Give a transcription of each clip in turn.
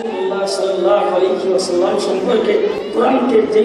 রাসূলুল্লাহ সাল্লাল্লাহু আলাইহি ওয়াসাল্লাম সম্পর্কে কোরআনকে যে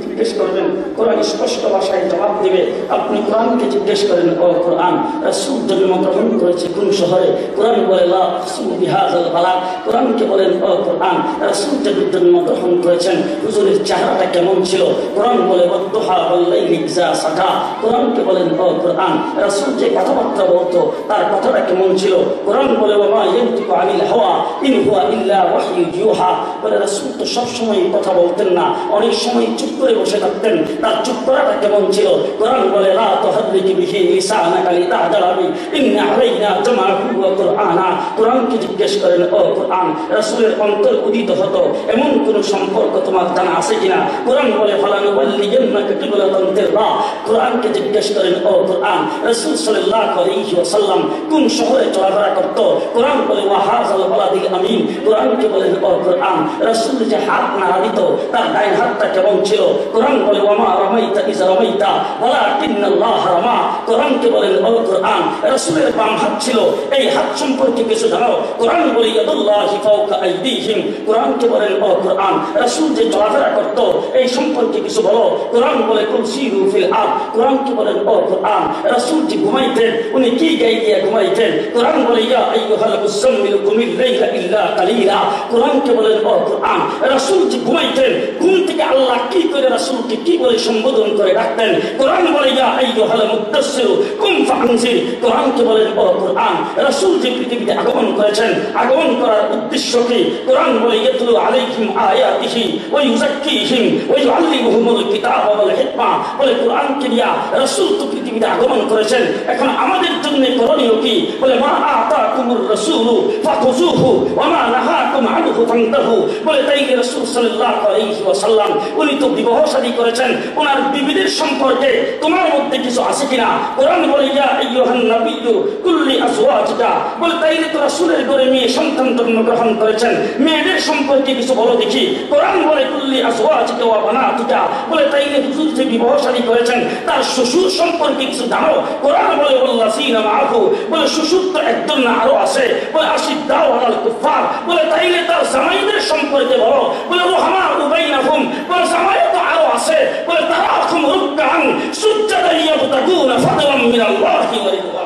জিজ্ঞেস করবেন, কোরআন স্পষ্ট ভাষায় জবাব দেবে। আপনি কোরআনকে জিজ্ঞেস করেন, ও কোরআন, রাসূল জন্মগ্রহণ করেছে কোন শহরে? কোরআন বলে লা তাসমু বিহাযাল বালাদ। কোরআনকে বলেন, ও কোরআন, রাসূল জন্মগ্রহণ করেছেন, হুজুরের চেহারাটা কেমন ছিল? কোরআন বলে ওয়াদ্দুহা ওয়াল লাইলি ইযা সাজা। কোরআনকে বলেন, ও কোরআন, রাসূল যে কথাবার্তা বলতো তার কথাটা কেমন ছিল? কোরআন বলে ওয়া ইয়ানতিকু আনিল হাওয়া ইন হুয়া ইল্লা ওয়াহয়ু ইউহা। বলে রাসূল তো সবসময় কথা বলতেন না, অনেক সময় চুপ করে বসে থাকতেন, তার চুপ করাটা কেমন ছিল? কোরআন বলে লা তুহাররিক বিহি লিসানাকা লিতাহজারা বিহি ইন্না আলাইনা জামাআহু ওয়া কুরআনা। কোরআনকে জিজ্ঞেস করেন, ও কোরআন, রাসূলের অন্তর উদিত হতো এমন কোন সম্পর্ক তোমার জানা আছে কিনা? কোরআন বলে ফালানুওয়াল্লিয়ান্নাকা কিবলাতান তারদাহ। কোরআনকে জিজ্ঞেস করেন, ও কোরআন, রাসূল সাল্লাল্লাহু আলাইহি ওয়াসাল্লাম কোন শহরে চলাফেরা করত? কোরআন বলে ওয়া হাযাল বালাদিল আমিন। কোরআনকে বলেন, ও কোরআন, রাসূল যে হাত নাড়া দিত তার ডাইন হাতটা কেমন ছিল? কোরআন বলে ওয়া মা রামাইতা ইয রামাইতা ওয়ালাকিন্নাল্লাহ রামা। কোরআনকে বলেন, ও কোরআন, রাসূলের বাম হাত ছিল, এই হাত সম্পর্কে কিছু জানো? কোরআন বলে ইয়াদুল্লাহি ফাওকা আইদিহিম। কোরআনকে বলেন, ও কোরআন, রাসূল যে চলাফেরা করত এই সম্পর্কে কিছু বলো। কোরআন বলে কুল সিরু ফিল আরদ। কোরআনকে বলেন, ও কোরআন, রাসূল যে ঘুমাইতেন উনি কি গায়ে দিয়ে ঘুমাইতেন? কোরআন বলে ইয়া আইয়ুহাল মুযাম্মিল কুমিল লাইলা ইল্লা কালিলা। কোরআনকে বলেন, ও কোরআন, রাসূল যে ঘুমাইতেন ঘুম থেকে আল্লাহ কি করে রাসূলকে কি বলে সম্বোধন করে ডাকতেন? কোরআন বলে ইয়া আইয়ুহাল মুদ্দাসসির কুম ফাআনজির। কোরআনকে বলেন, ও কোরআন, রাসূল যে পৃথিবীতে আগমন করেছেন আগমন করার উদ্দেশ্য কি? কোরআন বলে ইয়াতলু আলাইহিম আয়াতিহি ওয়া ইউযাক্কিহিম ওয়া ইউআল্লিমুহুমুল কিতাবা ওয়াল হিকমা। বলে কোরআনকে নিয়া রাসূল তো পৃথিবীতে আগমন করেছেন, এখন আমাদের জন্য করণীয় কি? বলে মা আতাকুমুর রাসূলু ফাখুযুহু ওয়া মা নাহাকুম আনহু ফান্তাহু। বলে তাই রাসূল সাল্লাল্লাহু আলাইহি ওয়াসাল্লাম উনি তো বিবাহ শাদী করেছেন, ওনার বিবিদের সম্পর্কে তোমার মধ্যে কিছু আছে কিনা? কোরআন বলে ইয়া আইয়ুহান নাবিয়্যু কুল্লি আজওয়াজিকা। বলে তাইলে তো রাসূলের ঘরে মেয়ে সন্তান জন্মগ্রহণ করেছেন, মেয়েদের সম্পর্কে কিছু বলো দেখি। কোরআন বলে কুল্লি আজওয়াজিকা ওয়া বানাতিকা। বলে তাইলে হুজুর যে বিবাহ শাদী করেছেন তার শ্বশুর সম্পর্কে কিছু জানো? কোরআন বলে ওয়াল্লাযীনা মাআহু। বলে শ্বশুর তো একজন না আরো আছে। বলে আশিদ্দাউ আলাল কুফার। বলে তাইলে তার জামাইদের সম্পর্কে বলো। বলে রুহামাউ বাইনাহুম। বলে জামাই তো আরো আছে। বলে তারাহুম রুকআন সুজ্জাদান ইয়াবতাগুনা ফাদলাম মিনাল্লাহি ওয়া রিদওয়ানা।